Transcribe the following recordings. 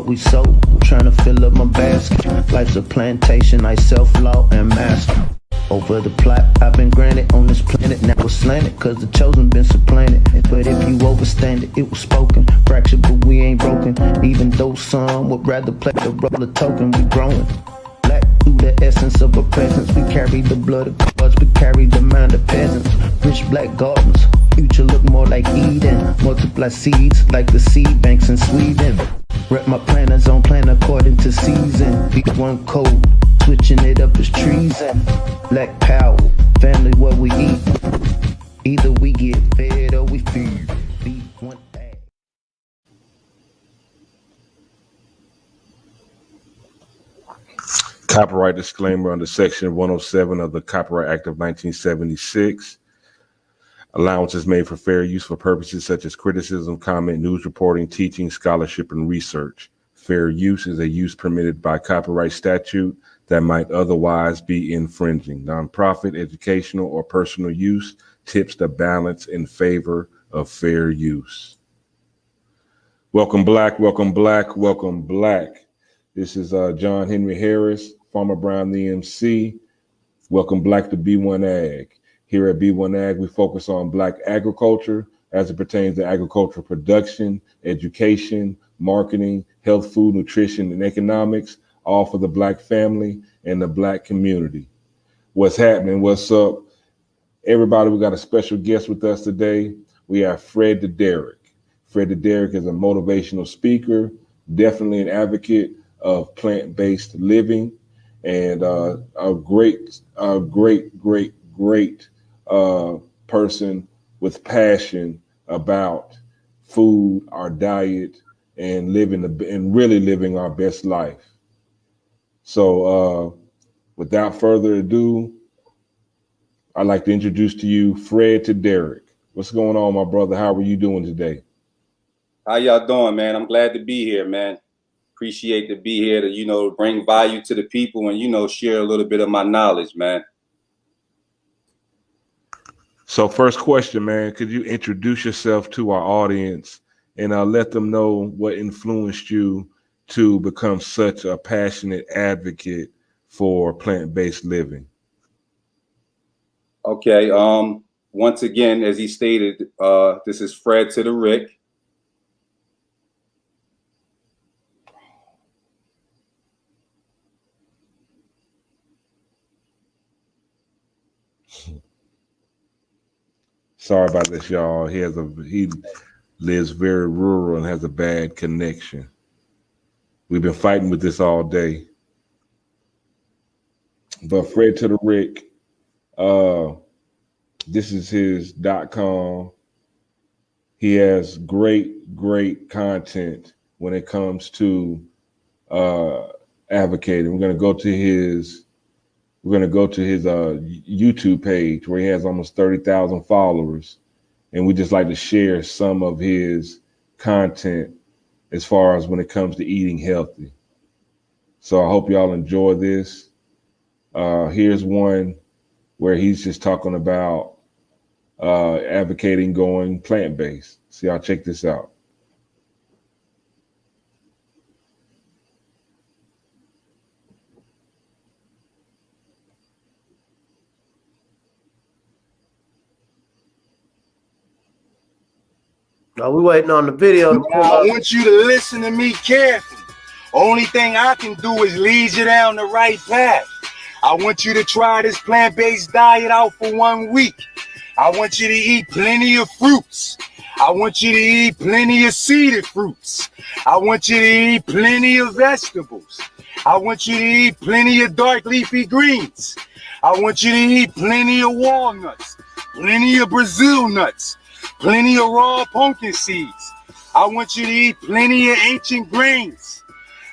what we sow. Trying to fill up my basket. Life's a plantation, I self-law and master. Over the plot, I've been granted on this planet. Now it's slanted, cause the chosen been supplanted. But if you overstand it, it was spoken. Fractured, but we ain't broken. Even though some would rather play the role of token, we growing. Black through the essence of our presence. We carry the blood of gods, we carry the mind of peasants. Rich black gardens, future look more like Eden. Multiply seeds like the seed banks in Sweden. Rep my planners on plan according to season. B1 code, switching it up is treason. Black power, family what we eat. Either we get fed or we feed. B1AG. Copyright disclaimer under Section 107 of the Copyright Act of 1976. Allowance is made for fair use for purposes such as criticism, comment, news reporting, teaching, scholarship, and research. Fair use is a use permitted by copyright statute that might otherwise be infringing. Nonprofit, educational, or personal use tips the balance in favor of fair use. Welcome, Black, welcome, Black, welcome, Black. This is John Henry Harris, Farmer Brown the MC. Welcome, Black, to B1AG. Here at B1AG, we focus on Black agriculture as it pertains to agricultural production, education, marketing, health, food, nutrition, and economics, all for the Black family and the Black community. What's happening? What's up? Everybody, we got a special guest with us today. We have Fred the Derrick. Fred the Derrick is a motivational speaker, definitely an advocate of plant-based living, and a great person with passion about food, our diet, and really living our best life. So without further ado, I'd like to introduce to you Fred to Derrick. What's going on, my brother? How are you doing today? How y'all doing, man? I'm glad to be here, man. Appreciate to be here to, bring value to the people and, share a little bit of my knowledge, man. So first question, man, could you introduce yourself to our audience and let them know what influenced you to become such a passionate advocate for plant-based living? Okay. Once again, as he stated, this is Fred to the Rick. Sorry about this, y'all. He lives very rural and has a bad connection. We've been fighting with this all day. But Fred to the Rick, this is his .com. He has great content when it comes to advocating. We're gonna go to his YouTube page where he has almost 30,000 followers, and we just like to share some of his content as far as when it comes to eating healthy. So I hope y'all enjoy this. Here's one where he's just talking about advocating going plant-based. So y'all check this out. No, we waiting on the video. Now, I want you to listen to me carefully. Only thing I can do is lead you down the right path. I want you to try this plant-based diet out for 1 week. I want you to eat plenty of fruits. I want you to eat plenty of seeded fruits. I want you to eat plenty of vegetables. I want you to eat plenty of dark leafy greens. I want you to eat plenty of walnuts, plenty of Brazil nuts, plenty of raw pumpkin seeds. I want you to eat plenty of ancient grains.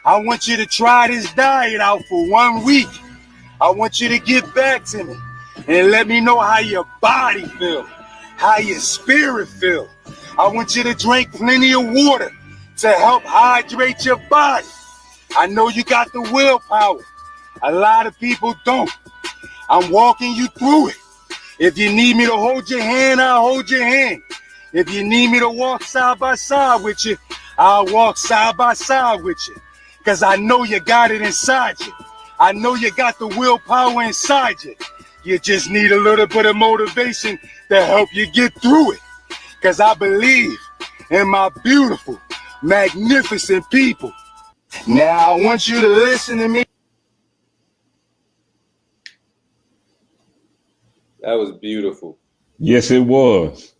I want you to try this diet out for 1 week. I want you to get back to me and let me know how your body feels, how your spirit feels. I want you to drink plenty of water to help hydrate your body. I know you got the willpower. A lot of people don't. I'm walking you through it. If you need me to hold your hand, I'll hold your hand. If you need me to walk side by side with you, I'll walk side by side with you, because I know you got it inside you. I know you got the willpower inside you. You just need a little bit of motivation to help you get through it, because I believe in my beautiful, magnificent people. Now I want you to listen to me. That was beautiful. Yes, it was.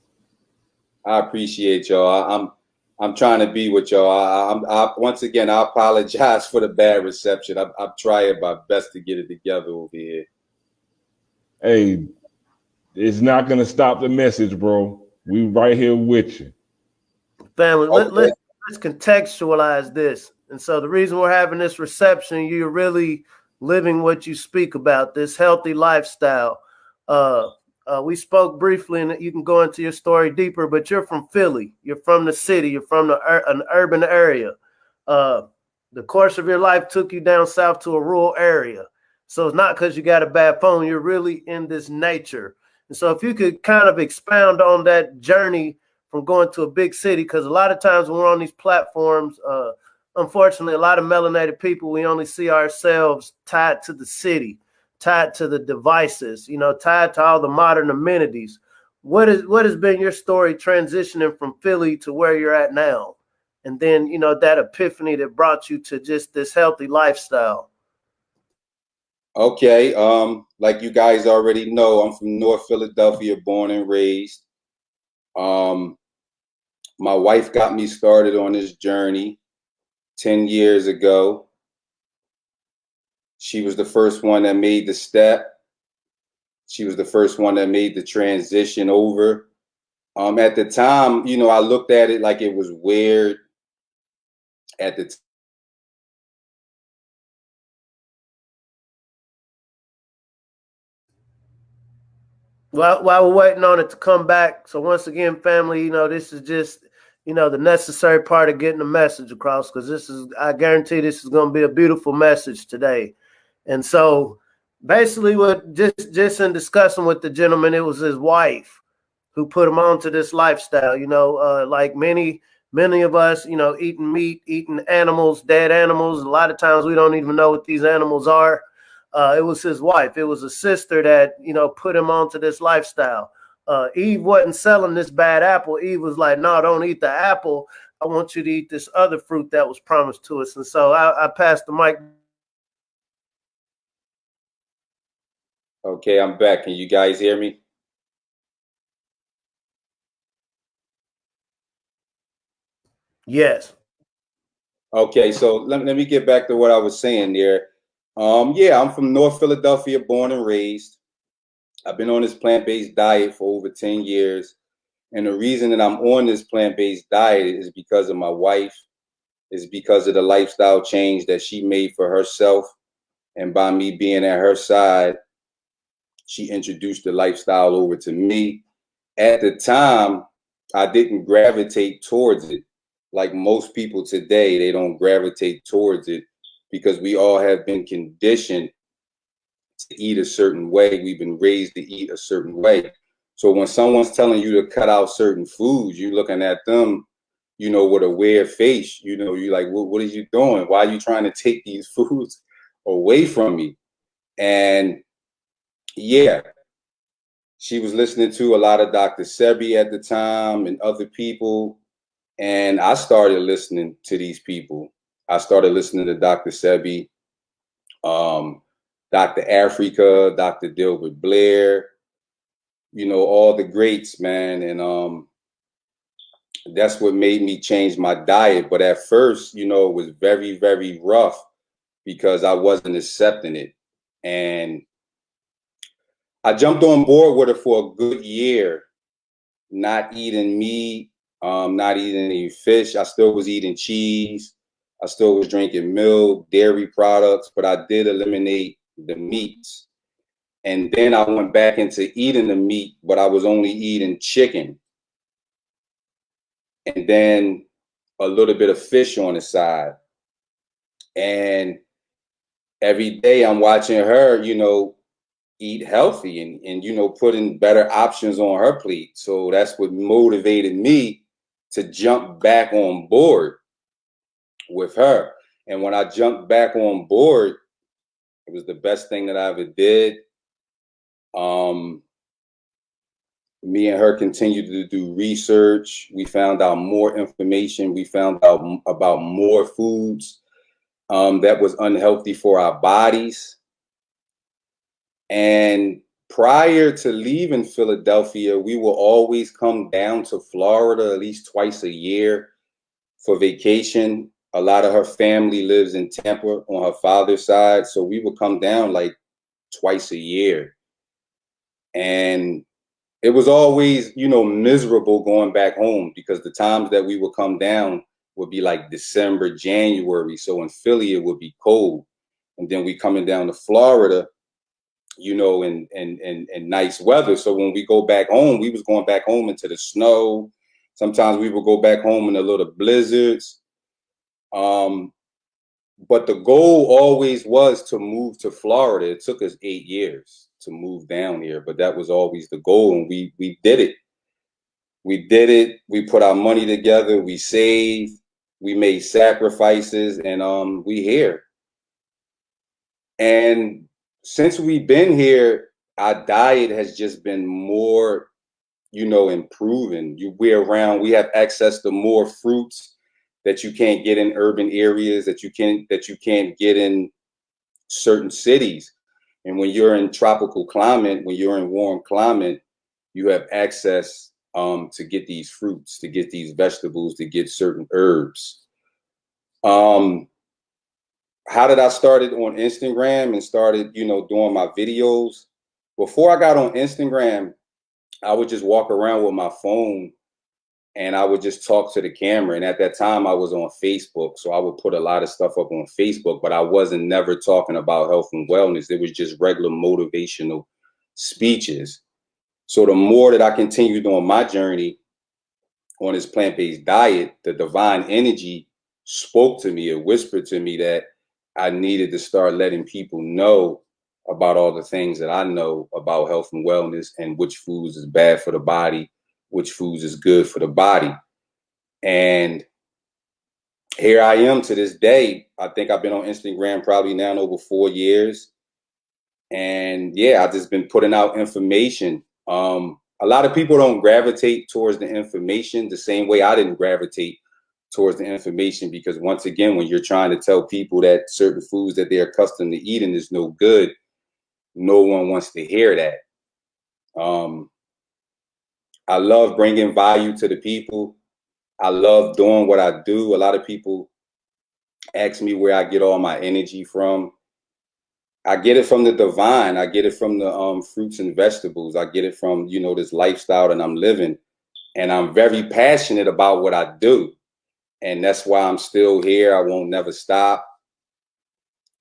I appreciate y'all. I'm trying to be with y'all. Once again, I apologize for the bad reception. I'm trying my best to get it together over here. Hey, it's not gonna stop the message, bro. We right here with you. Family, Okay. let's contextualize this. And so the reason we're having this reception, you're really living what you speak about, this healthy lifestyle. We spoke briefly, and you can go into your story deeper, but you're from Philly. You're from the city. You're from an urban area. The course of your life took you down south to a rural area. So it's not because you got a bad phone. You're really in this nature. And so if you could kind of expound on that journey from going to a big city, because a lot of times when we're on these platforms, unfortunately, a lot of melanated people, we only see ourselves tied to the city, tied to the devices, tied to all the modern amenities. What has been your story transitioning from Philly to where you're at now? And then, that epiphany that brought you to just this healthy lifestyle. Okay. Like you guys already know, I'm from North Philadelphia, born and raised. My wife got me started on this journey 10 years ago. She was the first one that made the step. She was the first one that made the transition over. At the time, I looked at it like it was weird at the time. While we're waiting on it to come back. So once again, family, this is just, the necessary part of getting the message across, because I guarantee this is going to be a beautiful message today. And so basically what just in discussing with the gentleman, it was his wife who put him onto this lifestyle, like many of us, eating meat, eating animals, dead animals. A lot of times we don't even know what these animals are. It was his wife. It was a sister that, put him onto this lifestyle. Eve wasn't selling this bad apple. Eve was like, no, don't eat the apple. I want you to eat this other fruit that was promised to us. And so I passed the mic. Okay, I'm back. Can you guys hear me? Yes. Okay, so let me get back to what I was saying there. Yeah, I'm from North Philadelphia, born and raised. I've been on this plant-based diet for over 10 years. And the reason that I'm on this plant-based diet is because of my wife, is because of the lifestyle change that she made for herself. And by me being at her side, she introduced the lifestyle over to me. At the time, I didn't gravitate towards it. Like most people today, they don't gravitate towards it because we all have been conditioned to eat a certain way. We've been raised to eat a certain way. So when someone's telling you to cut out certain foods, you're looking at them, with a weird face. You're like, what are you doing? Why are you trying to take these foods away from me? And yeah, she was listening to a lot of Dr. Sebi at the time and other people. And I started listening to these people. I started listening to Dr. Sebi, Dr. Africa, Dr. Dilbert Blair, all the greats, man. And that's what made me change my diet. But at first, it was very, very rough because I wasn't accepting it. And I jumped on board with it for a good year, not eating meat, not eating any fish. I still was eating cheese. I still was drinking milk, dairy products, but I did eliminate the meats. And then I went back into eating the meat, but I was only eating chicken. And then a little bit of fish on the side. And every day I'm watching her, eat healthy and putting better options on her plate. So that's what motivated me to jump back on board. with her. And when I jumped back on board, it was the best thing that I ever did. Me and her continued to do research. We found out more information. We found out about more foods that was unhealthy for our bodies. And prior to leaving Philadelphia, we will always come down to Florida at least twice a year for vacation. A lot of her family lives in Tampa on her father's side. So we would come down like twice a year. And it was always, you know, miserable going back home because the times that we would come down would be like December, January. So in Philly, it would be cold. And then we coming down to Florida, you know, in nice weather. So when we go back home, we was going back home into the snow. Sometimes we would go back home in a little blizzards. But the goal always was to move to Florida. It took us 8 years to move down here, but that was always the goal. And we did it. We did it. We put our money together. We saved. We made sacrifices, and we here. And since we've been here, our diet has just been more, you know, improving. We have access to more fruits that you can't get in urban areas, that you can't get in certain cities. And when you're in tropical climate, when you're in warm climate, you have access to get these fruits, to get these vegetables, to get certain herbs. How did I started on Instagram and started, you know, doing my videos? Before I got on Instagram, I would just walk around with my phone and I would just talk to the camera. And at that time I was on Facebook. So I would put a lot of stuff up on Facebook, but I wasn't never talking about health and wellness. It was just regular motivational speeches. So the more that I continued on my journey on this plant-based diet, the divine energy spoke to me. It whispered to me that I needed to start letting people know about all the things that I know about health and wellness and which foods is bad for the body, which foods is good for the body. And here I am to this day. I think I've been on Instagram probably now over 4 years. And yeah, I've just been putting out information. A lot of people don't gravitate towards the information the same way I didn't gravitate towards the information, because once again, when you're trying to tell people that certain foods that they're accustomed to eating is no good, no one wants to hear that. I love bringing value to the people. I love doing what I do. A lot of people ask me where I get all my energy from. I get it from the divine. I get it from the fruits and vegetables. I get it from, you know, this lifestyle that I'm living. And I'm very passionate about what I do. And that's why I'm still here. I won't never stop.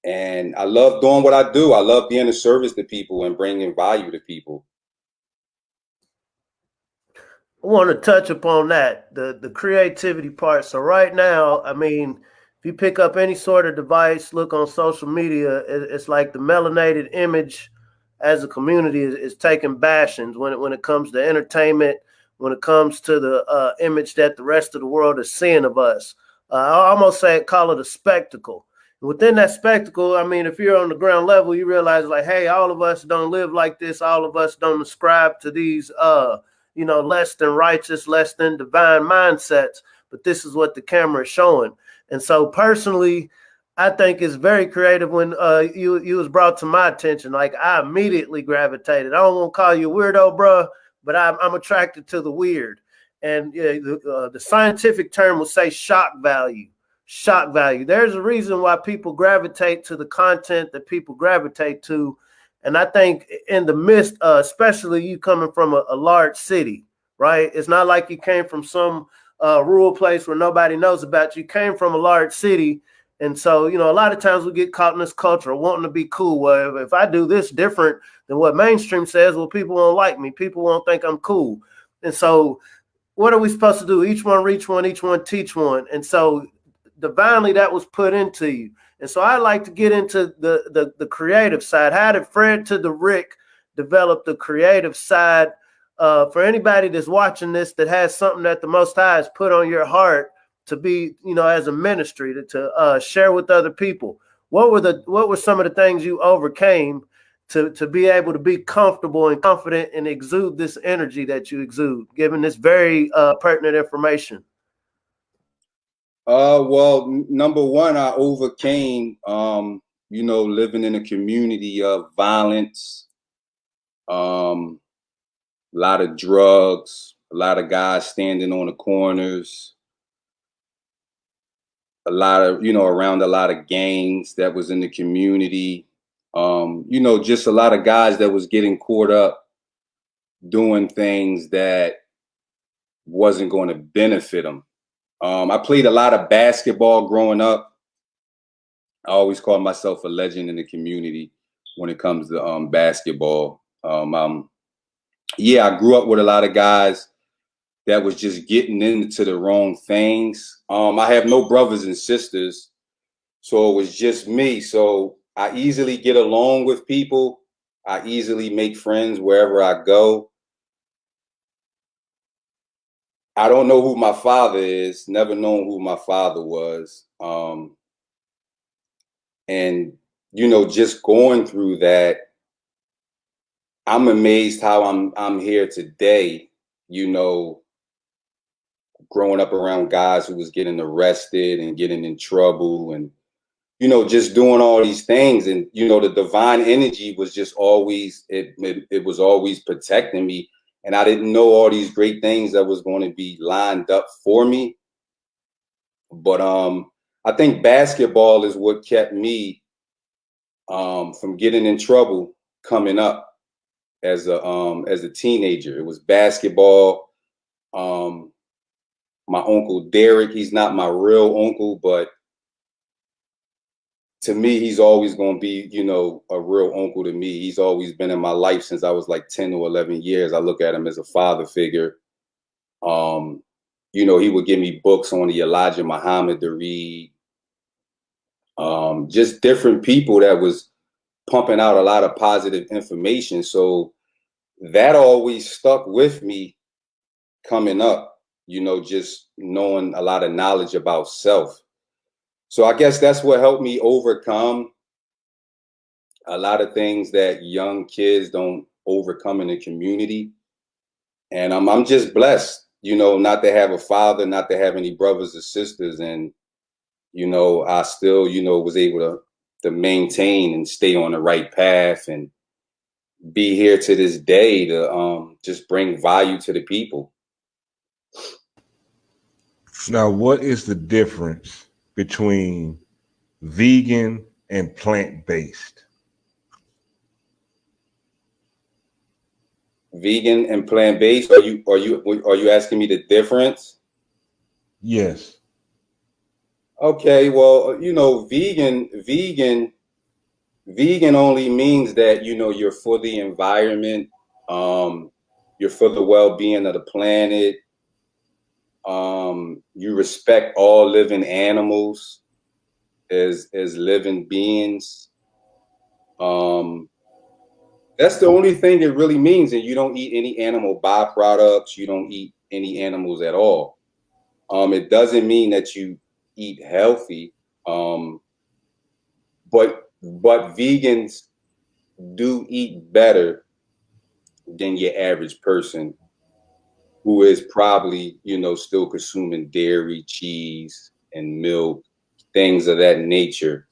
And I love doing what I do. I love being of service to people and bringing value to people. I want to touch upon that, the creativity part. So right now, I mean, if you pick up any sort of device, look on social media, it's like the melanated image as a community is taking bashings when it comes to entertainment, when it comes to the image that the rest of the world is seeing of us. I almost call it a spectacle. Within that spectacle, I mean, if you're on the ground level, you realize like, hey, all of us don't live like this. All of us don't ascribe to these, you know, less than righteous, less than divine mindsets. But this is what the camera is showing. And so personally, I think it's very creative when you was brought to my attention. Like I immediately gravitated. I don't want to call you a weirdo, bro, but I'm attracted to the weird. And the scientific term will say shock value. Shock value. There's a reason why people gravitate to the content that people gravitate to. And I think in the midst, especially you coming from a large city, right? It's not like you came from some rural place where nobody knows about you. You came from a large city. And so, you know, a lot of times we get caught in this culture of wanting to be cool. Well, if I do this different than what mainstream says, well, people won't like me. People won't think I'm cool. And so what are we supposed to do? Each one reach one, each one teach one. And so divinely that was put into you. And so I like to get into the creative side. How did Fred to the Rick develop the creative side? For anybody that's watching this that has something that the Most High has put on your heart to be, you know, as a ministry to share with other people. What were some of the things you overcame to be able to be comfortable and confident and exude this energy that you exude, given this very pertinent information? Well, number one, I overcame, you know, living in a community of violence, a lot of drugs, a lot of guys standing on the corners, a lot of, you know, around a lot of gangs that was in the community. You know, just a lot of guys that was getting caught up doing things that wasn't going to benefit them. I played a lot of basketball growing up. I always call myself a legend in the community when it comes to basketball. Yeah, I grew up with a lot of guys that was just getting into the wrong things. I have no brothers and sisters, so it was just me. So I easily get along with people. I easily make friends wherever I go. I don't know who my father is, never known who my father was. And, you know, just going through that, I'm amazed how I'm here today, you know, growing up around guys who was getting arrested and getting in trouble and, you know, just doing all these things. And, you know, the divine energy was just always, it was always protecting me. And I didn't know all these great things that was going to be lined up for me. But I think basketball is what kept me from getting in trouble coming up as a teenager. It was basketball. My uncle Derek, he's not my real uncle, but to me, he's always going to be, you know, a real uncle to me. He's always been in my life since I was like 10 or 11 years. I look at him as a father figure. You know, he would give me books on the Elijah Muhammad to read. Just different people that was pumping out a lot of positive information. So that always stuck with me coming up, you know, just knowing a lot of knowledge about self. So I guess that's what helped me overcome a lot of things that young kids don't overcome in the community. And I'm just blessed, you know, not to have a father, not to have any brothers or sisters. And, you know, I still, you know, was able to maintain and stay on the right path and be here to this day to just bring value to the people. Now, what is the difference between vegan and plant-based? Vegan and plant-based? Are you asking me the difference? Yes. Okay, well, you know, vegan only means that, you know, you're for the environment, you're for the well-being of the planet, you respect all living animals as living beings. That's the only thing it really means. And you don't eat any animal byproducts. You don't eat any animals at all. It doesn't mean that you eat healthy. But vegans do eat better than your average person who is probably, you know, still consuming dairy, cheese, and milk, things of that nature.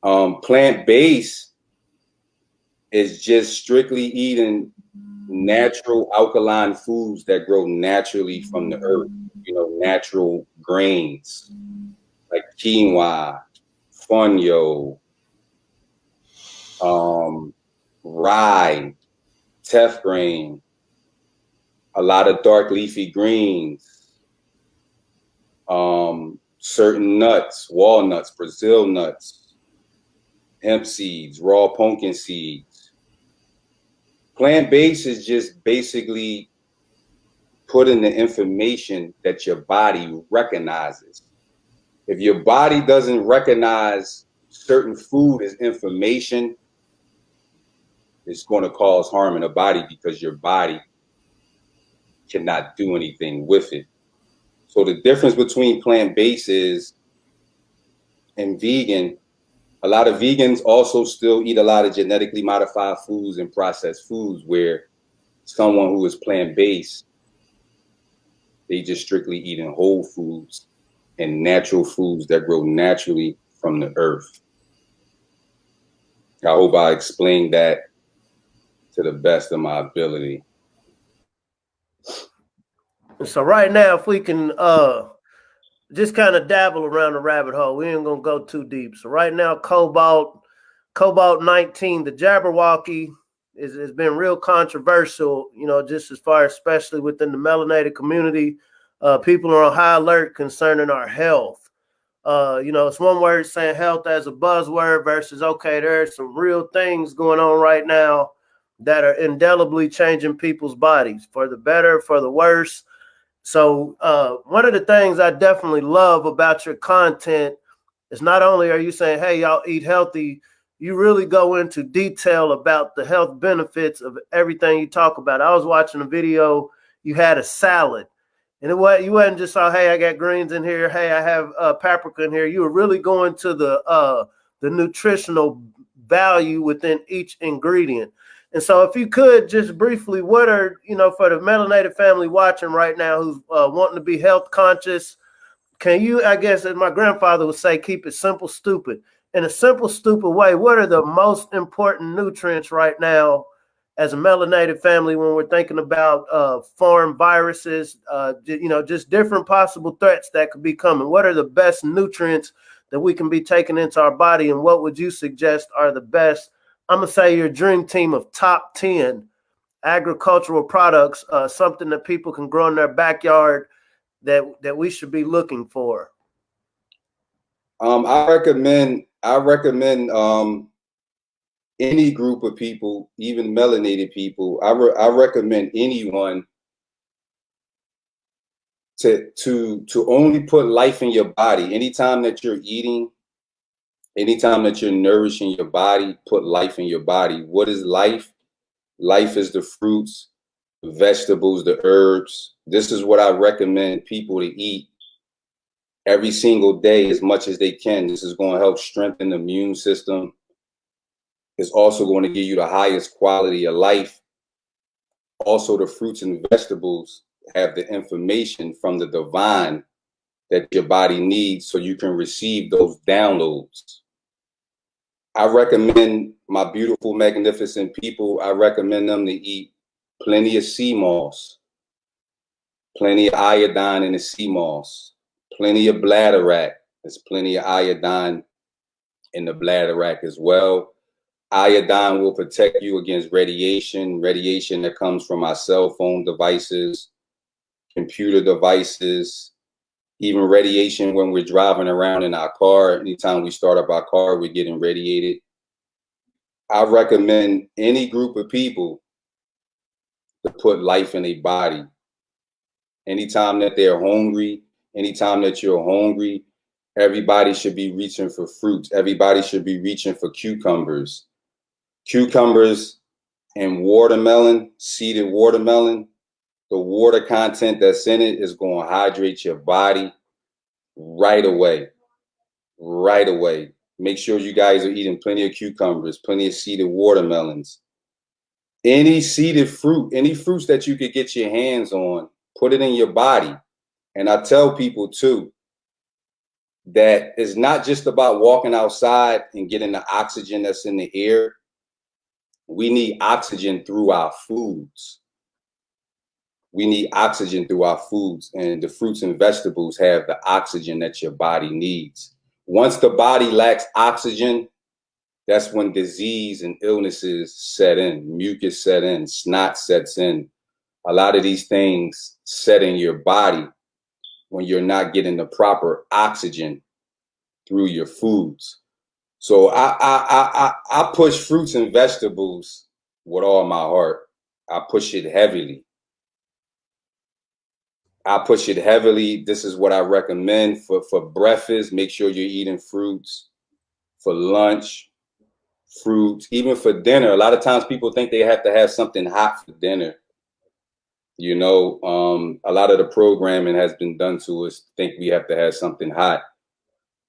Plant-based is just strictly eating natural alkaline foods that grow naturally from the earth, you know, natural grains like quinoa, fonio, rye, teff grain, a lot of dark leafy greens, certain nuts, walnuts, Brazil nuts, hemp seeds, raw pumpkin seeds. Plant-based is just basically putting the information that your body recognizes. If your body doesn't recognize certain food as information, it's going to cause harm in the body because your body cannot do anything with it. So the difference between plant-based and vegan, a lot of vegans also still eat a lot of genetically modified foods and processed foods, where someone who is plant-based, they just strictly eating whole foods and natural foods that grow naturally from the earth. I hope I explained that to the best of my ability. So right now, if we can just kind of dabble around the rabbit hole, we ain't gonna go too deep. So right now, cobalt 19, the Jabberwocky has been real controversial, you know, just as far, especially within the melanated community. People are on high alert concerning our health. You know, it's one word saying health as a buzzword versus, okay, there's some real things going on right now that are indelibly changing people's bodies for the better, for the worse. So one of the things I definitely love about your content is not only are you saying, hey, y'all eat healthy, you really go into detail about the health benefits of everything you talk about. I was watching a video, you had a salad. And you wasn't just, oh, hey, I got greens in here. Hey, I have paprika in here. You were really going to the nutritional value within each ingredient. And so if you could just briefly, what are, you know, for the melanated family watching right now who's wanting to be health conscious, can you, I guess, as my grandfather would say, keep it simple, stupid. In a simple, stupid way, what are the most important nutrients right now as a melanated family when we're thinking about foreign viruses, you know, just different possible threats that could be coming? What are the best nutrients that we can be taking into our body, and what would you suggest are the best, I'm going to say, your dream team of top 10 agricultural products, something that people can grow in their backyard that we should be looking for? I recommend any group of people, even melanated people. I recommend anyone to only put life in your body. Anytime that you're eating, anytime that you're nourishing your body, put life in your body. What is life? Life is the fruits, the vegetables, the herbs. This is what I recommend people to eat every single day as much as they can. This is going to help strengthen the immune system. It's also going to give you the highest quality of life. Also, the fruits and vegetables have the information from the divine that your body needs so you can receive those downloads. I recommend my beautiful, magnificent people, I recommend them to eat plenty of sea moss, plenty of iodine in the sea moss, plenty of bladderwrack. There's plenty of iodine in the bladderwrack as well. Iodine will protect you against radiation that comes from our cell phone devices, computer devices, even radiation when we're driving around in our car. Anytime we start up our car, we're getting radiated. I recommend any group of people to put life in a body. Anytime that they're hungry, anytime that you're hungry, everybody should be reaching for fruits. Everybody should be reaching for cucumbers. Cucumbers and watermelon, seeded watermelon, the water content that's in it is going to hydrate your body right away. Right away. Make sure you guys are eating plenty of cucumbers, plenty of seeded watermelons. Any seeded fruit, any fruits that you could get your hands on, put it in your body. And I tell people too, that it's not just about walking outside and getting the oxygen that's in the air. We need oxygen through our foods. We need oxygen through our foods, and the fruits and vegetables have the oxygen that your body needs. Once the body lacks oxygen, that's when disease and illnesses set in, mucus set in, snot sets in. A lot of these things set in your body when you're not getting the proper oxygen through your foods. So I push fruits and vegetables with all my heart. I push it heavily. This is what I recommend for breakfast. Make sure you're eating fruits. For lunch, fruits. Even for dinner. A lot of times people think they have to have something hot for dinner. You know, a lot of the programming has been done to us think we have to have something hot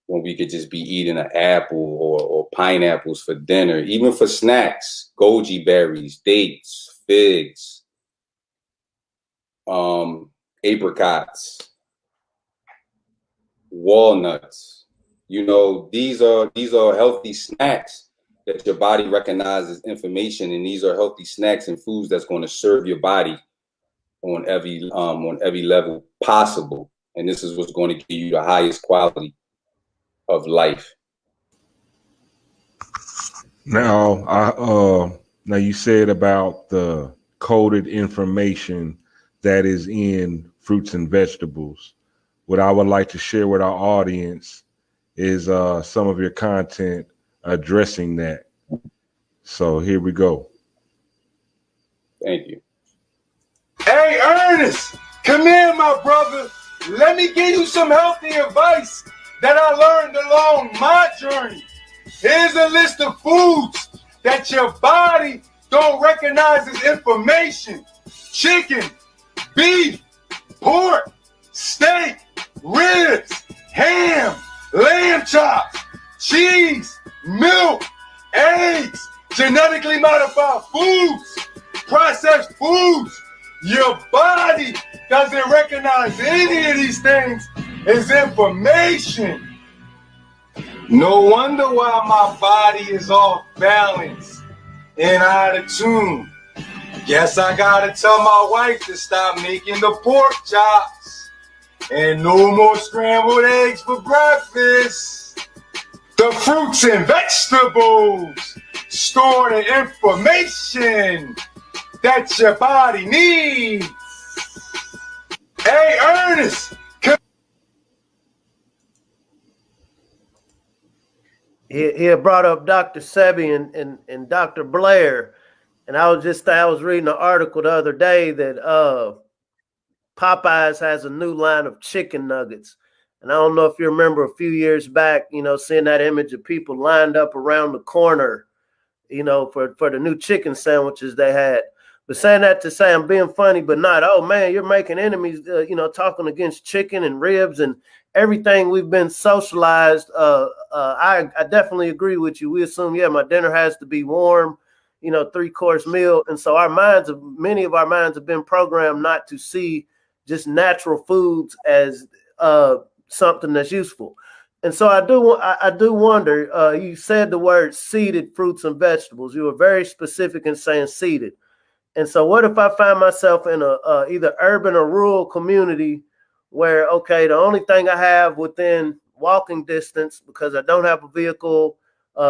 when we could just be eating an apple or pineapples for dinner, even for snacks, goji berries, dates, figs, apricots, walnuts. You know, these are healthy snacks that your body recognizes information, and these are healthy snacks and foods that's going to serve your body on every level possible. And this is what's going to give you the highest quality of life. Now, now you said about the coded information that is in fruits and vegetables. What I would like to share with our audience is some of your content addressing that. So here we go. Thank you. Hey, Ernest, come here, my brother. Let me give you some healthy advice that I learned along my journey. Here's a list of foods that your body don't recognize as information. Chicken, beef, pork, steak, ribs, ham, lamb chops, cheese, milk, eggs, genetically modified foods, processed foods. Your body doesn't recognize any of these things as information. No wonder why my body is off balance and out of tune. Guess I gotta tell my wife to stop making the pork chops and no more scrambled eggs for breakfast. The fruits and vegetables store the information that your body needs. Hey, Ernest. He had brought up Dr. Sebi and Dr. Blair, and I was reading an article the other day that Popeyes has a new line of chicken nuggets, and I don't know if you remember a few years back, you know, seeing that image of people lined up around the corner, you know, for the new chicken sandwiches they had. But saying that to say I'm being funny, but not, oh man, you're making enemies, you know, talking against chicken and ribs and everything we've been socialized. I definitely agree with you. We assume, yeah, my dinner has to be warm, you know, 3-course meal. And so many of our minds have been programmed not to see just natural foods as something that's useful. And so I do wonder, you said the word seeded fruits and vegetables. You were very specific in saying seeded. And so what if I find myself in a either urban or rural community where, okay, the only thing I have within walking distance, because I don't have a vehicle,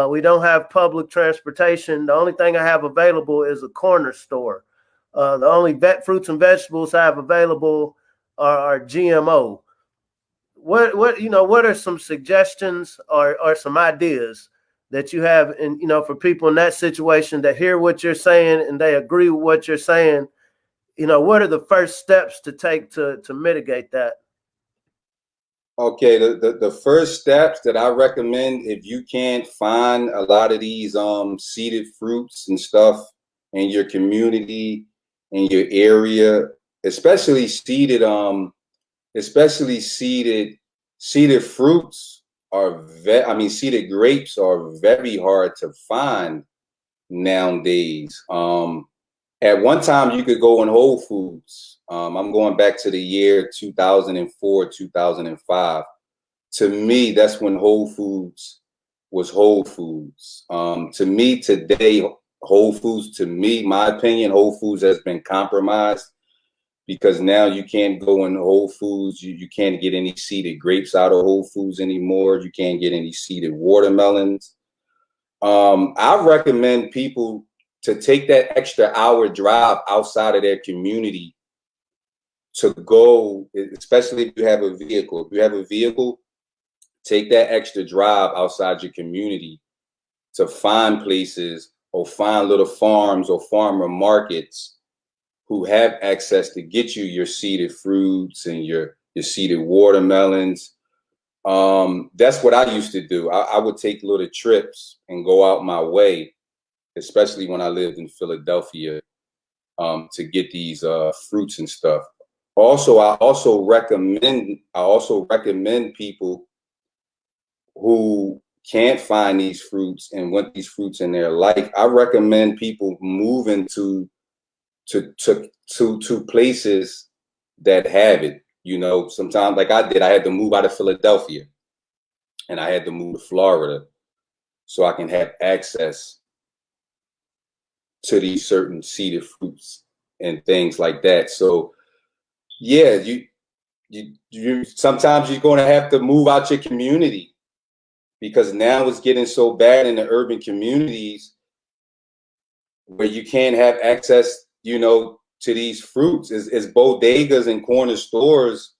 we don't have public transportation, the only thing I have available is a corner store. The only fruits and vegetables I have available are GMO. What are some suggestions or some ideas that you have, and, you know, for people in that situation that hear what you're saying and they agree with what you're saying, you know, what are the first steps to take to mitigate that? Okay, the first steps that I recommend, if you can't find a lot of these seeded fruits and stuff in your community, in your area, especially seeded fruits seeded grapes are very hard to find nowadays. At one time, you could go in Whole Foods. I'm going back to the year 2004, 2005. To me, that's when Whole Foods was Whole Foods. To me, today, Whole Foods, to me, my opinion, Whole Foods has been compromised, because now you can't go in Whole Foods. You can't get any seeded grapes out of Whole Foods anymore. You can't get any seeded watermelons. I recommend people to take that extra hour drive outside of their community to go, especially if you have a vehicle. If you have a vehicle, take that extra drive outside your community to find places or find little farms or farmer markets who have access to get you your seeded fruits and your seeded watermelons. That's what I used to do. I would take little trips and go out my way, especially when I lived in Philadelphia, to get these fruits and stuff. Also, I also recommend people who can't find these fruits and want these fruits in their life. I recommend people moving to places that have it. You know, sometimes like I did, I had to move out of Philadelphia and I had to move to Florida so I can have access to these certain seeded fruits and things like that. So yeah, you sometimes you're going to have to move out your community, because now it's getting so bad in the urban communities where you can't have access, you know, to these fruits. It's bodegas and corner stores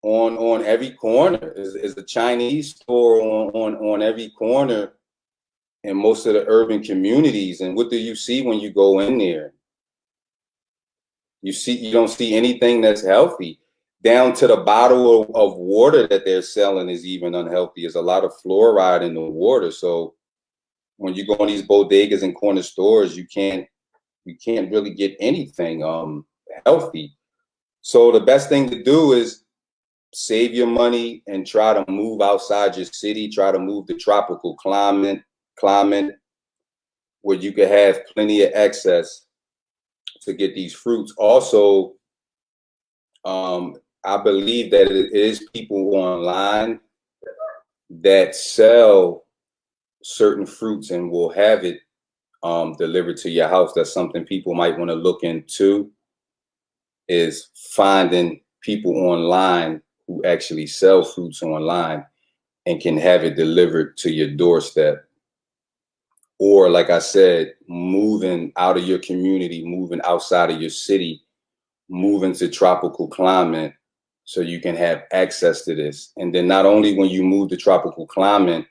on every corner. Is a Chinese store on every corner in most of the urban communities. And what do you see when you go in there? You don't see anything that's healthy. Down to the bottle of water that they're selling is even unhealthy. There's a lot of fluoride in the water. So when you go in these bodegas and corner stores, you can't really get anything healthy. So the best thing to do is save your money and try to move outside your city. Try to move to tropical climate where you can have plenty of access to get these fruits. Also, I believe that it is people online that sell certain fruits and will have it delivered to your house. That's something people might want to look into, is finding people online who actually sell fruits online and can have it delivered to your doorstep. Or like I said, moving out of your community, moving outside of your city, moving to tropical climate so you can have access to this. And then not only when you move to tropical climate,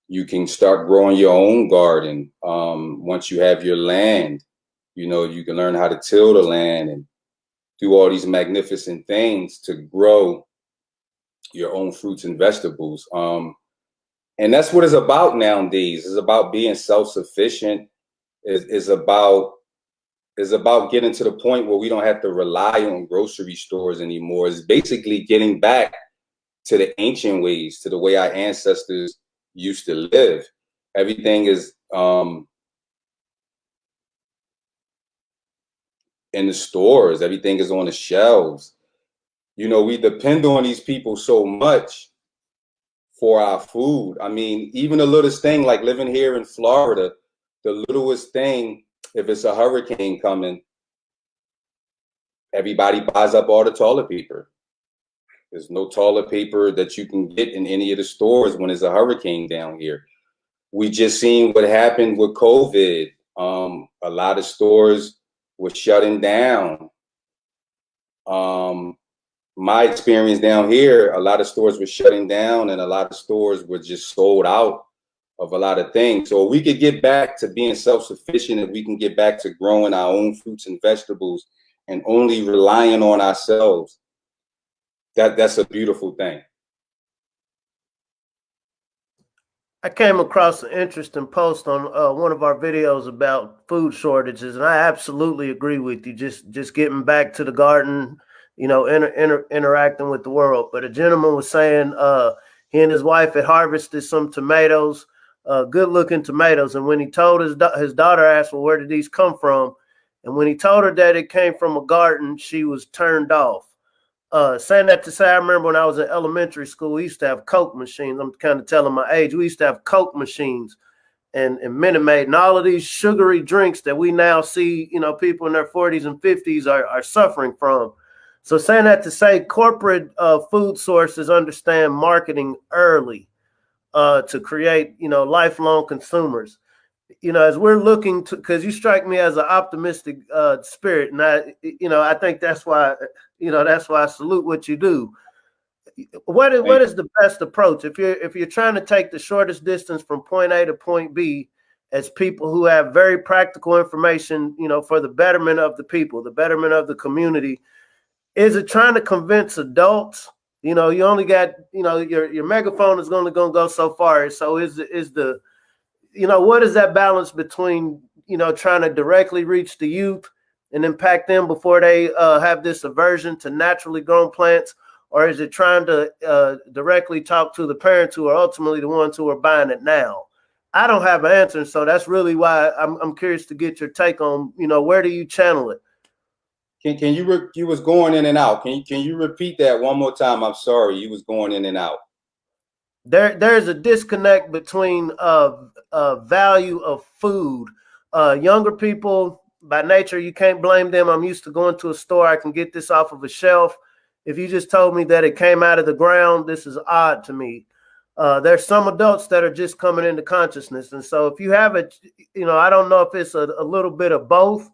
you can start growing your own garden. Once you have your land, you know, you can learn how to till the land and do all these magnificent things to grow your own fruits and vegetables. And that's what it's about nowadays. It's about being self-sufficient. It's about getting to the point where we don't have to rely on grocery stores anymore. It's basically getting back to the ancient ways, to the way our ancestors used to live. Everything is in the stores. Everything is on the shelves. You know, we depend on these people so much for our food. I mean, even the littlest thing, like living here in Florida, the littlest thing, if it's a hurricane coming, everybody buys up all the toilet paper. There's no toilet paper that you can get in any of the stores when there's a hurricane down here. We just seen what happened with COVID. A lot of stores were shutting down. My experience down here, a lot of stores were shutting down and a lot of stores were just sold out of a lot of things. So we could get back to being self-sufficient, and we can get back to growing our own fruits and vegetables and only relying on ourselves. That's a beautiful thing. I came across an interesting post on one of our videos about food shortages, and I absolutely agree with you. Just getting back to the garden, you know, interacting with the world. But a gentleman was saying he and his wife had harvested some tomatoes, good-looking tomatoes, and when he told his daughter asked, well, where did these come from? And when he told her that it came from a garden, she was turned off. Saying that to say, I remember when I was in elementary school, we used to have Coke machines. I'm kind of telling my age. We used to have Coke machines and Minute Maid and all of these sugary drinks that we now see, you know, people in their 40s and 50s are suffering from. So saying that to say, corporate food sources understand marketing early to create, you know, lifelong consumers. You know, as we're looking to, because you strike me as an optimistic spirit, and I think that's why, that's why I salute what you do. What is the best approach if you're trying to take the shortest distance from point A to point B, as people who have very practical information, you know, for the betterment of the people, the betterment of the community? Is it trying to convince adults? You know, you only got, you know, your megaphone is only going to go so far. So is the, you know, what is that balance between, trying to directly reach the youth and impact them before they have this aversion to naturally grown plants? Or is it trying to directly talk to the parents who are ultimately the ones who are buying it now? I don't have an answer, so that's really why I'm curious to get your take on, where do you channel it? Can you was going in and out? Can you repeat that one more time? I'm sorry, you was going in and out. There's a disconnect between value of food. Younger people, by nature, you can't blame them. I'm used to going to a store. I can get this off of a shelf. If you just told me that it came out of the ground, this is odd to me. There's some adults that are just coming into consciousness. And so if you have it, I don't know if it's a little bit of both,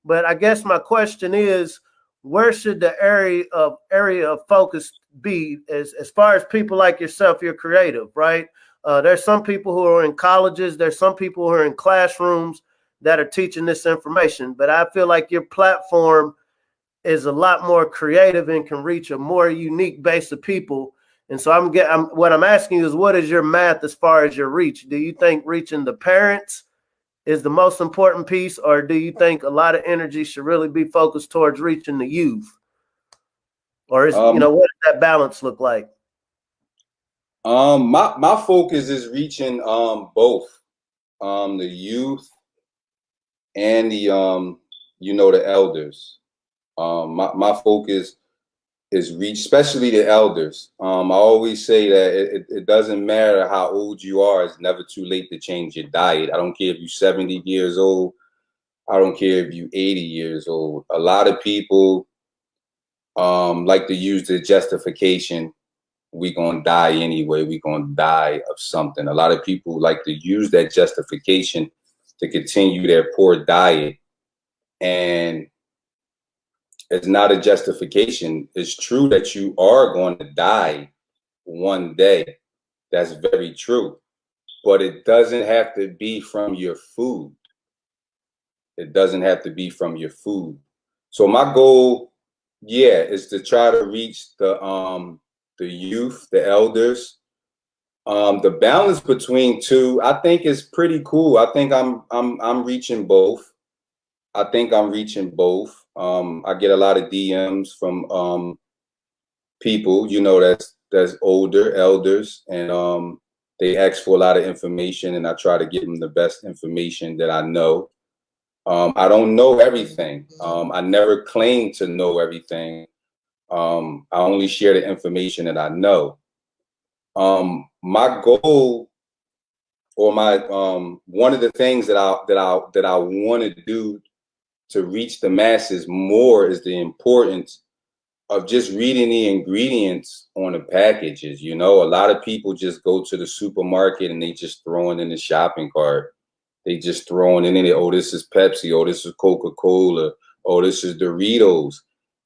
but I guess my question is, where should the area of focus be as far as people like yourself? You're creative, right? There's some people who are in colleges. There's some people who are in classrooms that are teaching this information. But I feel like your platform is a lot more creative and can reach a more unique base of people. And so what I'm asking you is, what is your math as far as your reach? Do you think reaching the parents is the most important piece, or do you think a lot of energy should really be focused towards reaching the youth? Or is what does that balance look like? My focus is reaching both the youth and the the elders. My focus is reach, especially the elders. I always say that it doesn't matter how old you are. It's never too late to change your diet. I don't care if you're 70 years old. I don't care if you're 80 years old. A lot of people like to use the justification, we gonna die anyway, we gonna die of something. A lot of people like to use that justification to continue their poor diet. And it's not a justification. It's true that you are going to die one day. That's very true. But it doesn't have to be from your food. It doesn't have to be from your food. So my goal, is to try to reach the youth, the elders. The balance between two, I think, is pretty cool. I think I'm reaching both. I think I'm reaching both. I get a lot of DMs from people, that's older, elders, and they ask for a lot of information, and I try to give them the best information that I know. I don't know everything. I never claim to know everything. I only share the information that I know. My goal, or my one of the things that I want to do to reach the masses more is the importance of just reading the ingredients on the packages. A lot of people just go to the supermarket and they just throw it in the shopping cart. They just throw it in there. Oh, this is Pepsi. Oh, this is Coca-Cola. Oh, this is Doritos.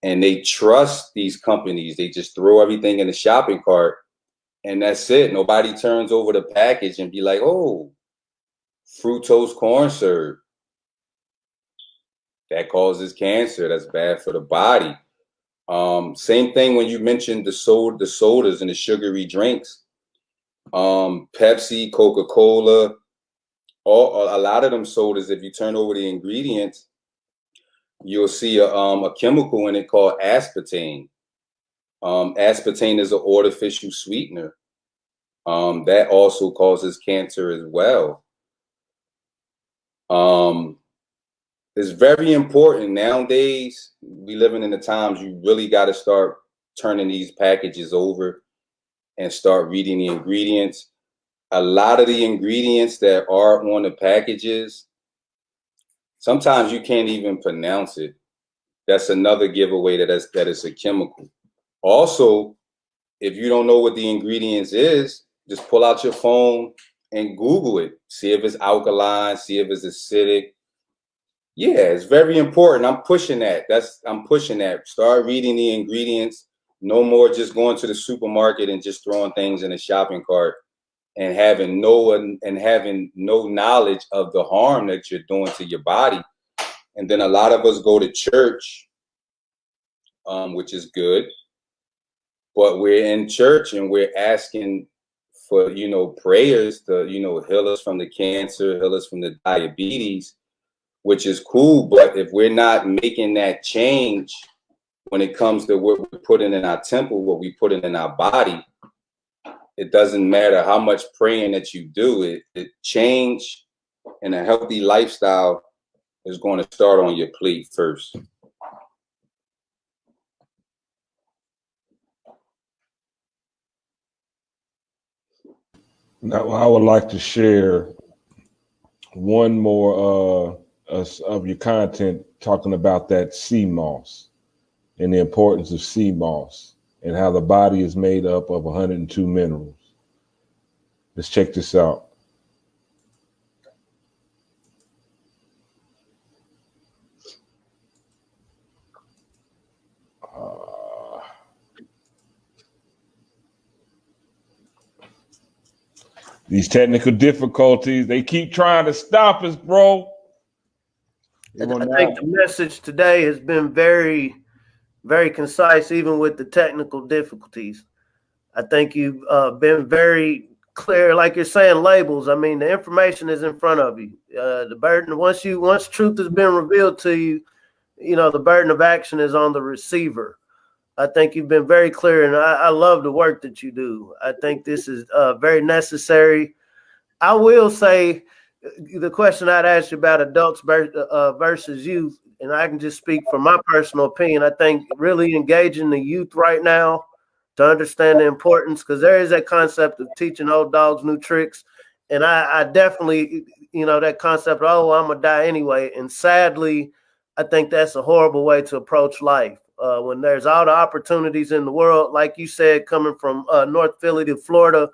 And they trust these companies. They just throw everything in the shopping cart, and that's it. Nobody turns over the package and be like, oh, fructose corn syrup. That causes cancer. That's bad for the body. Same thing when you mentioned the sodas and the sugary drinks. Pepsi, Coca-Cola, a lot of them sodas, if you turn over the ingredients, you'll see a chemical in it called aspartame. Aspartame is an artificial sweetener. That also causes cancer as well. It's very important nowadays. We living in the times you really got to start turning these packages over and start reading the ingredients. A lot of the ingredients that are on the packages, sometimes you can't even pronounce it. That's another giveaway that it's a chemical. Also, if you don't know what the ingredients is, just pull out your phone and Google it. See if it's alkaline, see if it's acidic. Yeah, it's very important. I'm pushing that. I'm pushing that. Start reading the ingredients. No more just going to the supermarket and just throwing things in a shopping cart and having no knowledge of the harm that you're doing to your body. And then a lot of us go to church, which is good, but we're in church and we're asking for, prayers to, heal us from the cancer, heal us from the diabetes. which is cool. But if we're not making that change when it comes to what we're putting in our temple, what we put in our body, it doesn't matter how much praying that you do. It change and a healthy lifestyle is going to start on your plate first. Now, I would like to share one more of your content talking about that sea moss and the importance of sea moss and how the body is made up of 102 minerals. Let's check this out. These technical difficulties, they keep trying to stop us, bro. I think the message today has been very, very concise, even with the technical difficulties. I think you've been very clear, like you're saying, labels. I mean, the information is in front of you. The burden, once truth has been revealed to you, you know, the burden of action is on the receiver. I think you've been very clear, and I love the work that you do. I think this is very necessary. I will say the question I'd ask you about adults versus youth, and I can just speak from my personal opinion. I think really engaging the youth right now to understand the importance, because there is that concept of teaching old dogs new tricks. And I definitely, you know, that concept, oh, I'm going to die anyway. And sadly, I think that's a horrible way to approach life. When there's all the opportunities in the world, like you said, coming from North Philly to Florida,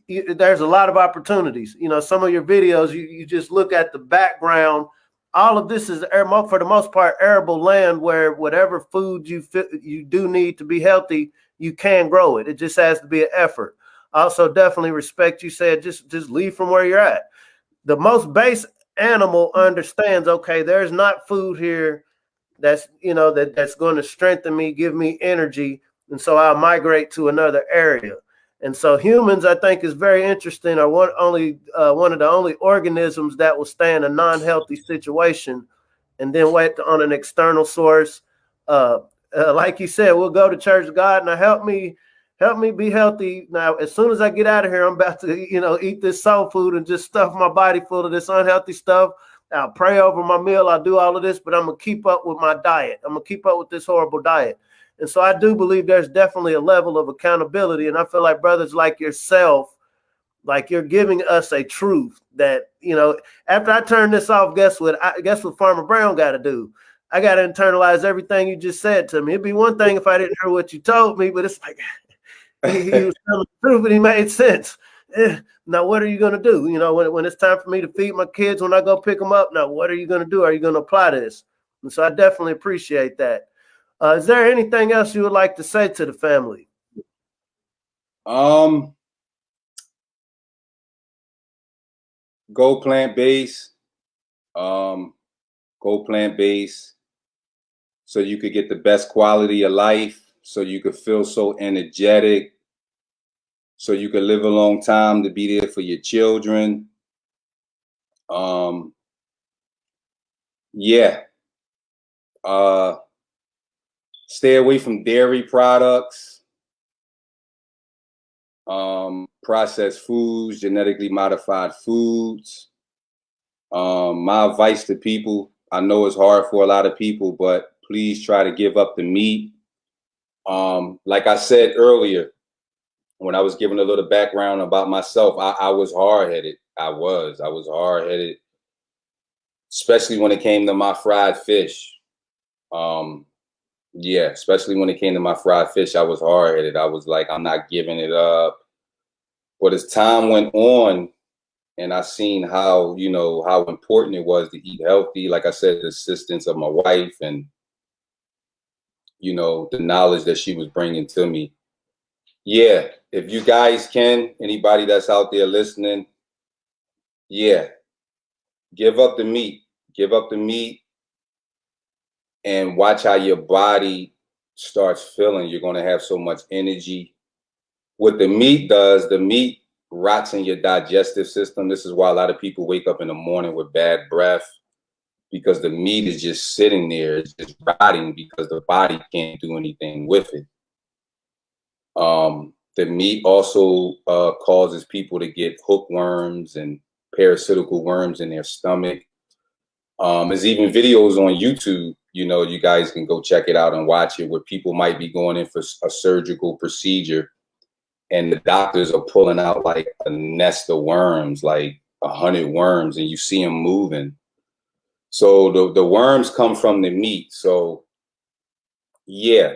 there's a lot of opportunities. You know, some of your videos, you just look at the background. All of this is, for the most part, arable land where whatever food you do need to be healthy, you can grow it. It just has to be an effort. Also, definitely respect you said just leave from where you're at. The most base animal understands, okay, there's not food here that's, you know, that's going to strengthen me, give me energy, and so I'll migrate to another area. And so humans, I think, is very interesting, are one of the only organisms that will stay in a non-healthy situation and then wait on an external source. Like you said, we'll go to church, God, now help me be healthy. Now, as soon as I get out of here, I'm about to, you know, eat this soul food and just stuff my body full of this unhealthy stuff. I'll pray over my meal. I'll do all of this, but I'm going to keep up with my diet. I'm going to keep up with this horrible diet. And so I do believe there's definitely a level of accountability. And I feel like brothers like yourself, like you're giving us a truth that, you know, after I turn this off, guess what Farmer Brown got to do? I got to internalize everything you just said to me. It'd be one thing if I didn't hear what you told me, but it's like he was telling the truth and he made sense. Now, what are you going to do? You know, when it's time for me to feed my kids, when I go pick them up, now, what are you going to do? Are you going to apply this? And so I definitely appreciate that. Is there anything else you would like to say to the family? Go plant-based. Go plant-based so you could get the best quality of life, so you could feel so energetic, so you could live a long time, to be there for your children. Stay away from dairy products, processed foods, genetically modified foods. My advice to people, I know it's hard for a lot of people, but please try to give up the meat. Like I said earlier, when I was giving a little background about myself, I was hard-headed. I was hard-headed, especially when it came to my fried fish. Especially when it came to my fried fish, I was hard-headed. I was like, I'm not giving it up. But as time went on, and I seen how, you know, how important it was to eat healthy, like I said, the assistance of my wife and, you know, the knowledge that she was bringing to me. Yeah, if you guys can, anybody that's out there listening, give up the meat. Give up the meat and watch how your body starts feeling. You're going to have so much energy. What the meat does, the meat rots in your digestive system. This is why a lot of people wake up in the morning with bad breath. because the meat is just sitting there. It's just rotting because the body can't do anything with it. The meat also causes people to get hookworms and parasitical worms in their stomach. There's even videos on YouTube, you know, you guys can go check it out and watch it, where people might be going in for a surgical procedure and the doctors are pulling out like a nest of worms, like 100 worms, and you see them moving. So the worms come from the meat. So yeah,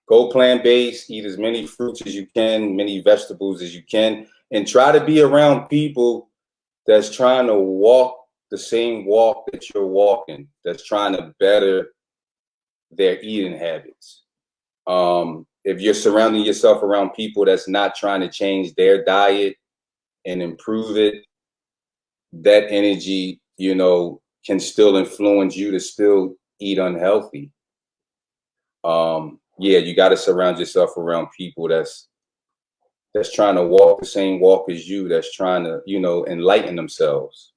go plant-based, eat as many fruits as you can, many vegetables as you can, and try to be around people that's trying to walk the same walk that you're walking, that's trying to better their eating habits. If you're surrounding yourself around people that's not trying to change their diet and improve it, that energy, you know, can still influence you to still eat unhealthy. Yeah, you got to surround yourself around people that's trying to walk the same walk as you, that's trying to, you know, enlighten themselves.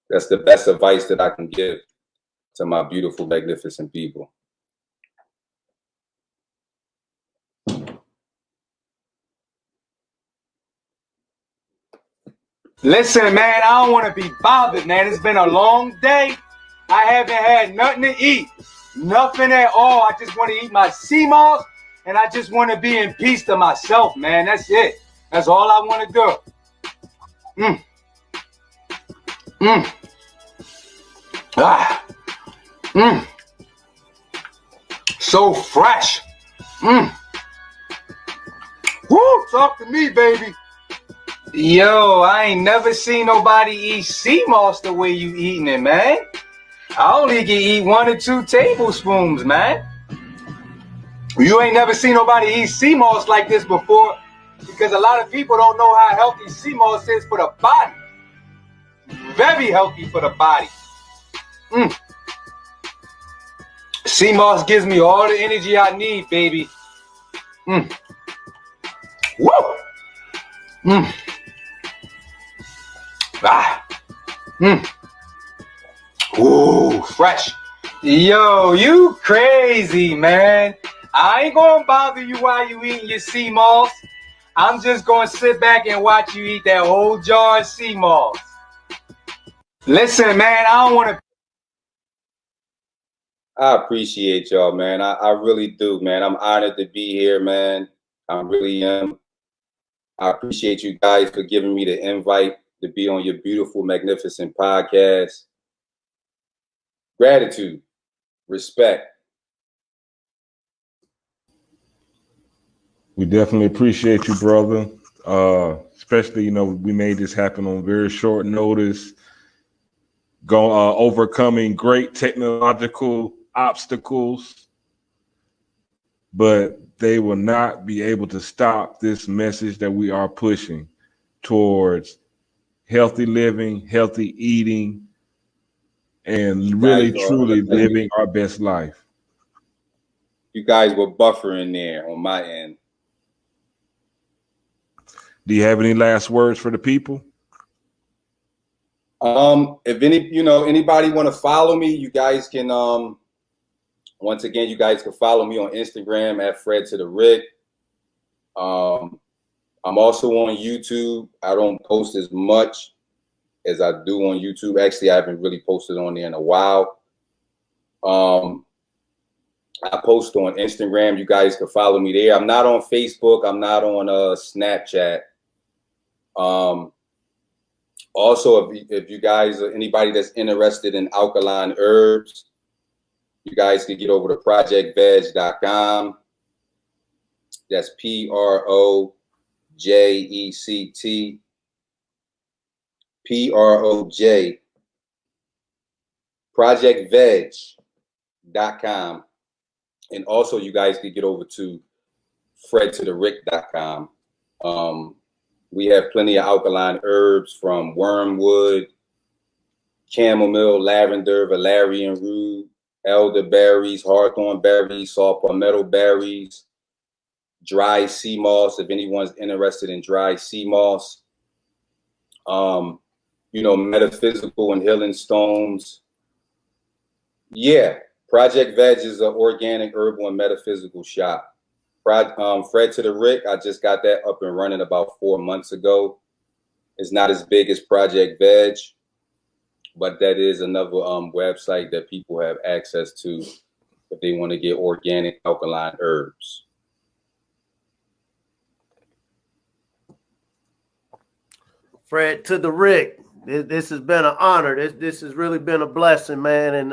That's the best advice that I can give to my beautiful, magnificent people. Listen, man, I don't want to be bothered, man. It's been a long day. I haven't had nothing to eat. Nothing at all. I just want to eat my sea moss, and I just want to be in peace to myself, man. That's it. That's all I want to do. So fresh. Woo, talk to me, baby. Yo, I ain't never seen nobody eat sea moss the way you eating it, man. I only can eat 1 or 2 tablespoons, man. You ain't never seen nobody eat sea moss like this before, because a lot of people don't know how healthy sea moss is for the body. Very healthy for the body. Sea moss gives me all the energy I need, baby. Woo! Ooh, fresh. Yo, you crazy, man. I ain't gonna bother you while you eating your sea moss. I'm just gonna sit back and watch you eat that whole jar of sea moss. Listen, man, I don't want to. I appreciate y'all, man. I really do, man. I'm honored to be here, man. I really am. I appreciate you guys for giving me the invite to be on your beautiful, magnificent podcast. Gratitude, respect. We definitely appreciate you, brother. Especially, you know, we made this happen on very short notice. Overcoming great technological obstacles, but they will not be able to stop this message that we are pushing towards healthy living, healthy eating, and really, truly living our best life. You guys were buffering there on my end. Do you have any last words for the people? If anybody want to follow me, you guys can, once again, you guys can follow me on Instagram at Fred to the Rick. I'm also on YouTube. I don't post as much as I do on YouTube. Actually, I haven't really posted on there in a while. I post on Instagram. You guys can follow me there. I'm not on Facebook. I'm not on Snapchat. Also, if you guys or anybody that's interested in alkaline herbs, you guys can get over to projectveg.com. That's PROJECT. PROJ. projectveg.com. And also, you guys can get over to fredtotherick.com. We have plenty of alkaline herbs from wormwood, chamomile, lavender, valerian root, elderberries, hawthorn berries, saw palmetto berries, dry sea moss, if anyone's interested in dry sea moss. Metaphysical and healing stones, Yeah, Project Veg is an organic, herbal, and metaphysical shop. Fred to the Rick, I just got that up and running about 4 months ago. It's not as big as Project Veg, but that is another website that people have access to if they want to get organic alkaline herbs. Fred to the Rick, this has been an honor. This has really been a blessing, man. And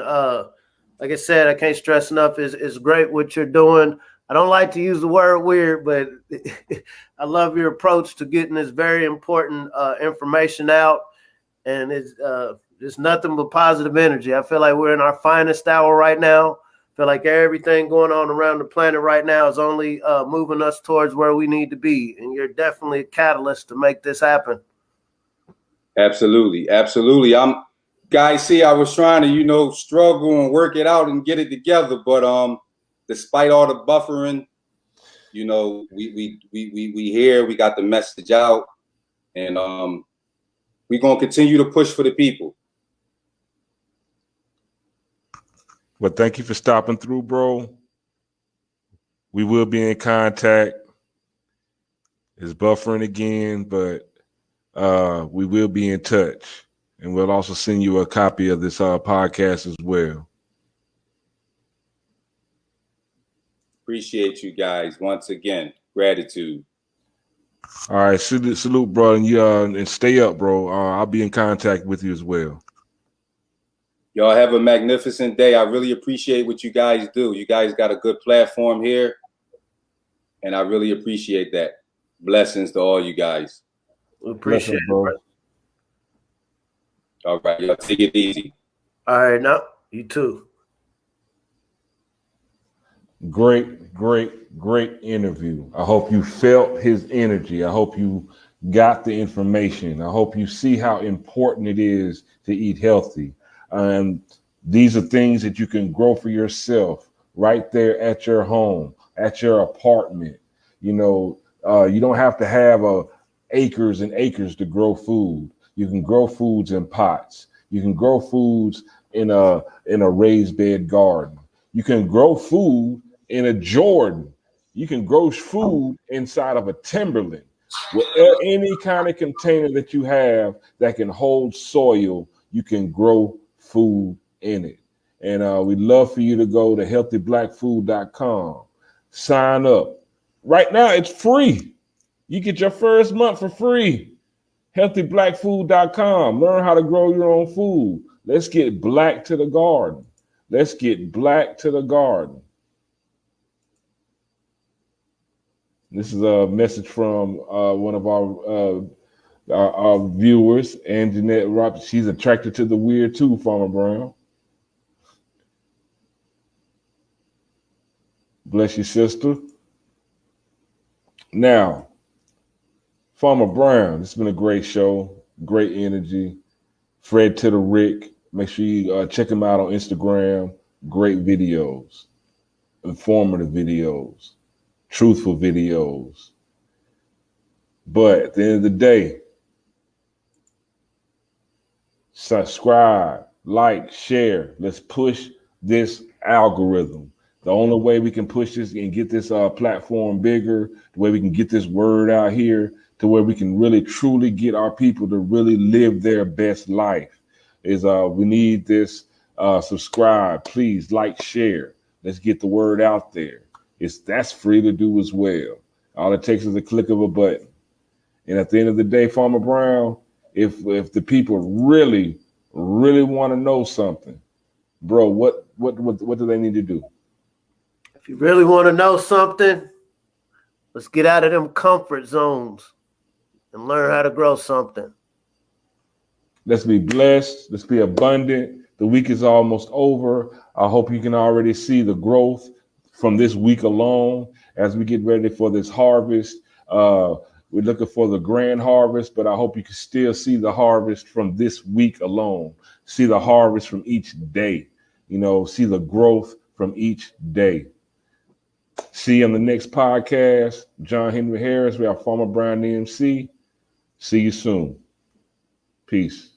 like I said, I can't stress enough. It's great what you're doing. I don't like to use the word weird, but I love your approach to getting this very important information out. And it's nothing but positive energy. I feel like we're in our finest hour right now. I feel like everything going on around the planet right now is only moving us towards where we need to be. And you're definitely a catalyst to make this happen. Absolutely. Absolutely. Guys, see, I was trying to, struggle and work it out and get it together. But despite all the buffering, we here, we got the message out, and we're going to continue to push for the people. Well, thank you for stopping through, bro. We will be in contact. It's buffering again, but we will be in touch. And we'll also send you a copy of this podcast as well. Appreciate you guys. Once again, gratitude. All right, salute, bro, and stay up, bro. I'll be in contact with you as well. Y'all have a magnificent day. I really appreciate what you guys do. You guys got a good platform here, and I really appreciate that. Blessings to all you guys. We appreciate it, bro. All right, y'all take it easy. All right, now you too. Great interview. I hope you felt his energy. I hope you got the information. I hope you see how important it is to eat healthy. These are things that you can grow for yourself right there at your home, at your apartment. You don't have to have acres and acres to grow food. You can grow foods in pots. You can grow foods in a raised bed garden. You can grow food in a Jordan. You can grow food inside of a Timberland. With any kind of container that you have that can hold soil, you can grow food in it. And we'd love for you to go to healthyblackfood.com. Sign up. Right now, it's free. You get your first month for free. Healthyblackfood.com. Learn how to grow your own food. Let's get black to the garden. Let's get black to the garden. This is a message from one of our viewers, Ann Jeanette Roberts. She's attracted to the weird too, Farmer Brown. Bless you, sister. Now, Farmer Brown, it's been a great show, great energy. Fred to the Rick. Make sure you check him out on Instagram. Great videos, informative videos, truthful videos. But at the end of the day, subscribe, like, share. Let's push this algorithm. The only way we can push this and get this platform bigger, the way we can get this word out here, to where we can really truly get our people to really live their best life, is we need this. Subscribe, please, like, share. Let's get the word out there. That's free to do as well. All it takes is a click of a button. And at the end of the day, Farmer Brown, if the people really want to know something, bro, what do they need to do? If you really want to know something, let's get out of them comfort zones and learn how to grow something. Let's be blessed. Let's be abundant. The week is almost over. I hope you can already see the growth from this week alone as we get ready for this harvest. We're looking for the grand harvest, but I hope you can still see the harvest from this week alone. See the harvest from each day. See the growth from each day. See you on the next podcast. John Henry Harris. We are Farmer Brown DMC. See you soon. Peace.